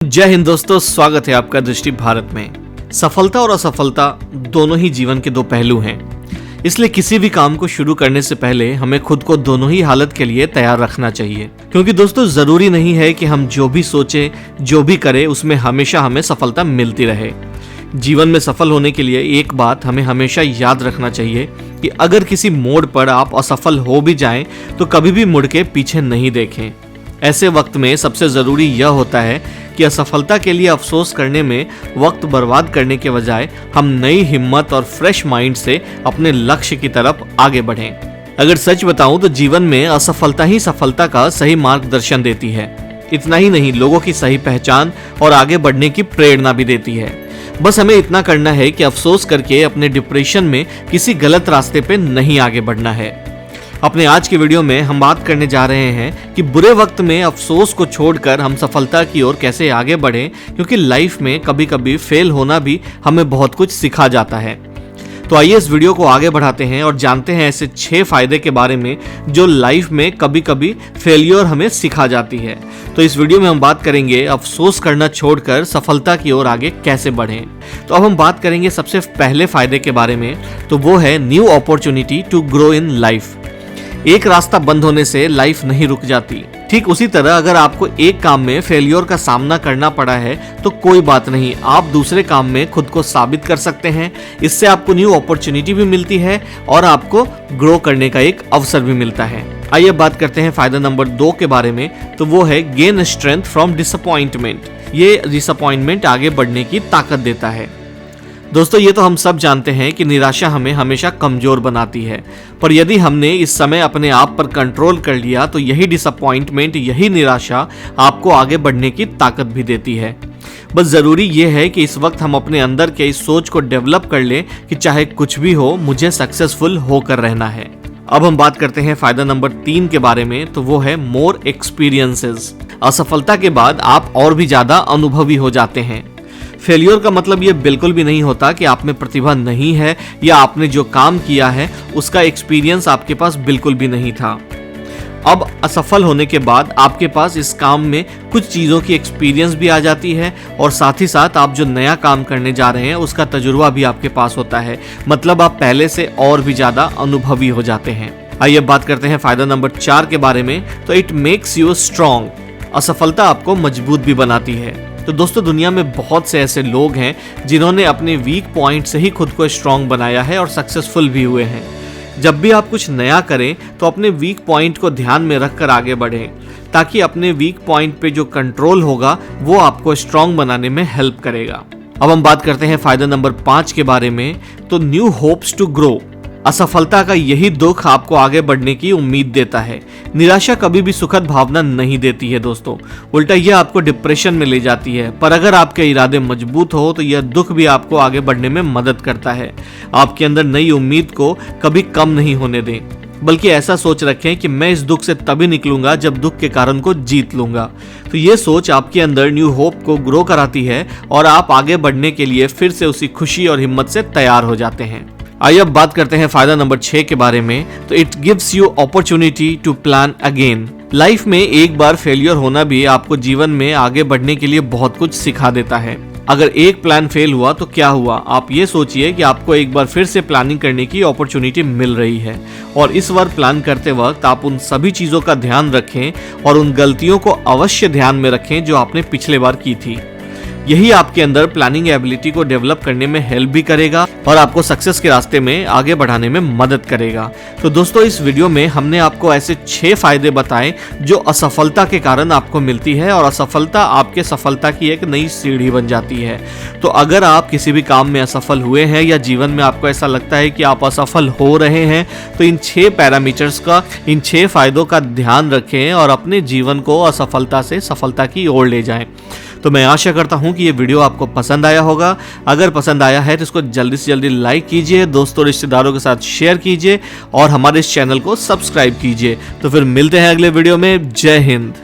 जय हिंद दोस्तों, स्वागत है आपका दृष्टि भारत में। सफलता और असफलता दोनों ही जीवन के दो पहलू हैं, इसलिए किसी भी काम को शुरू करने से पहले हमें खुद को दोनों ही हालत के लिए तैयार रखना चाहिए। क्योंकि दोस्तों जरूरी नहीं है कि हम जो भी सोचें, जो भी करें, उसमें हमेशा हमें सफलता मिलती रहे। जीवन में सफल होने के लिए एक बात हमें हमेशा याद रखना चाहिए कि अगर किसी मोड़ पर आप असफल हो भी जाएं तो कभी भी मुड़ के पीछे नहीं देखें। ऐसे वक्त में सबसे ज़रूरी यह होता है कि असफलता के लिए अफसोस करने में वक्त बर्बाद करने के बजाय हम नई हिम्मत और फ्रेश माइंड से अपने लक्ष्य की तरफ आगे बढ़ें। अगर सच बताऊं तो जीवन में असफलता ही सफलता का सही मार्गदर्शन देती है। इतना ही नहीं, लोगों की सही पहचान और आगे बढ़ने की प्रेरणा भी देती है। बस हमें इतना करना है कि अफसोस करके अपने डिप्रेशन में किसी गलत रास्ते पे नहीं आगे बढ़ना है। अपने आज के वीडियो में हम बात करने जा रहे हैं कि बुरे वक्त में अफसोस को छोड़कर हम सफलता की ओर कैसे आगे बढ़ें, क्योंकि लाइफ में कभी कभी फेल होना भी हमें बहुत कुछ सिखा जाता है। तो आइए इस वीडियो को आगे बढ़ाते हैं और जानते हैं ऐसे 6 फायदे के बारे में जो लाइफ में कभी कभी फेलियर हमें सिखा जाती है। तो इस वीडियो में हम बात करेंगे अफसोस करना छोड़कर सफलता की ओर आगे कैसे बढ़ें। तो अब हम बात करेंगे सबसे पहले फायदे के बारे में, तो वो है new opportunity to grow in life. एक रास्ता बंद होने से लाइफ नहीं रुक जाती। ठीक उसी तरह अगर आपको एक काम में फेलियर का सामना करना पड़ा है तो कोई बात नहीं, आप दूसरे काम में खुद को साबित कर सकते हैं। इससे आपको न्यू अपॉर्चुनिटी भी मिलती है और आपको ग्रो करने का एक अवसर भी मिलता है। आइए बात करते हैं फायदा नंबर 2 के बारे में, तो वो है गेन स्ट्रेंथ फ्रॉम डिसअपॉइंटमेंट। ये डिसअपॉइंटमेंट आगे बढ़ने की ताकत देता है। दोस्तों ये तो हम सब जानते हैं कि निराशा हमें हमेशा कमजोर बनाती है, पर यदि हमने इस समय अपने आप पर कंट्रोल कर लिया तो यही डिसअपॉइंटमेंट, यही निराशा आपको आगे बढ़ने की ताकत भी देती है। बस ज़रूरी ये है कि इस वक्त हम अपने अंदर के इस सोच को डेवलप कर लें कि चाहे कुछ भी हो, मुझे सक्सेसफुल होकर रहना है। अब हम बात करते हैं फायदा नंबर 3 के बारे में, तो वो है मोर एक्सपीरियंसेस। असफलता के बाद आप और भी ज़्यादा अनुभवी हो जाते हैं। फेलियर का मतलब ये बिल्कुल भी नहीं होता कि आप में प्रतिभा नहीं है या आपने जो काम किया है उसका एक्सपीरियंस आपके पास बिल्कुल भी नहीं था। अब असफल होने के बाद आपके पास इस काम में कुछ चीज़ों की एक्सपीरियंस भी आ जाती है और साथ ही साथ आप जो नया काम करने जा रहे हैं उसका तजुर्बा भी आपके पास होता है। मतलब आप पहले से और भी ज़्यादा अनुभवी हो जाते हैं। आइए बात करते हैं फायदा नंबर 4 के बारे में, तो इट मेक्स यू स्ट्रॉन्ग। असफलता आपको मजबूत भी बनाती है। तो दोस्तों दुनिया में बहुत से ऐसे लोग हैं जिन्होंने अपने वीक पॉइंट से ही खुद को स्ट्रांग बनाया है और सक्सेसफुल भी हुए हैं। जब भी आप कुछ नया करें तो अपने वीक पॉइंट को ध्यान में रखकर आगे बढ़ें, ताकि अपने वीक पॉइंट पे जो कंट्रोल होगा वो आपको स्ट्रांग बनाने में हेल्प करेगा। अब हम बात करते हैं फायदा नंबर 5 के बारे में, तो न्यू होप्स टू ग्रो। असफलता का यही दुख आपको आगे बढ़ने की उम्मीद देता है। निराशा कभी भी सुखद भावना नहीं देती है दोस्तों, उल्टा यह आपको डिप्रेशन में ले जाती है। पर अगर आपके इरादे मजबूत हो तो यह दुख भी आपको आगे बढ़ने में मदद करता है। आपके अंदर नई उम्मीद को कभी कम नहीं होने दें, बल्कि ऐसा सोच रखें कि मैं इस दुख से तभी निकलूंगा जब दुख के कारण को जीत लूंगा। तो ये सोच आपके अंदर न्यू होप को ग्रो कराती है और आप आगे बढ़ने के लिए फिर से उसी खुशी और हिम्मत से तैयार हो जाते हैं। आइए अब बात करते हैं फायदा नंबर 6 के बारे में, तो it gives you opportunity to plan again. Life में एक बार फेलियर होना भी आपको जीवन में आगे बढ़ने के लिए बहुत कुछ सिखा देता है। अगर एक प्लान फेल हुआ तो क्या हुआ, आप ये सोचिए कि आपको एक बार फिर से प्लानिंग करने की अपॉर्चुनिटी मिल रही है। और इस बार प्लान करते वक्त आप उन सभी चीज़ों का ध्यान रखें और उन गलतियों को अवश्य ध्यान में रखें जो आपने पिछले बार की थी। यही आपके अंदर प्लानिंग एबिलिटी को डेवलप करने में हेल्प भी करेगा और आपको सक्सेस के रास्ते में आगे बढ़ाने में मदद करेगा। तो दोस्तों इस वीडियो में हमने आपको ऐसे 6 फायदे बताए जो असफलता के कारण आपको मिलती है और असफलता आपके सफलता की एक नई सीढ़ी बन जाती है। तो अगर आप किसी भी काम में असफल हुए हैं या जीवन में आपको ऐसा लगता है कि आप असफल हो रहे हैं, तो इन 6 पैरामीटर्स का, इन 6 फायदों का ध्यान रखें और अपने जीवन को असफलता से सफलता की ओर ले जाएं। तो मैं आशा करता हूं कि ये वीडियो आपको पसंद आया होगा। अगर पसंद आया है तो इसको जल्दी से जल्दी लाइक कीजिए, दोस्तों रिश्तेदारों के साथ शेयर कीजिए और हमारे इस चैनल को सब्सक्राइब कीजिए। तो फिर मिलते हैं अगले वीडियो में। जय हिंद।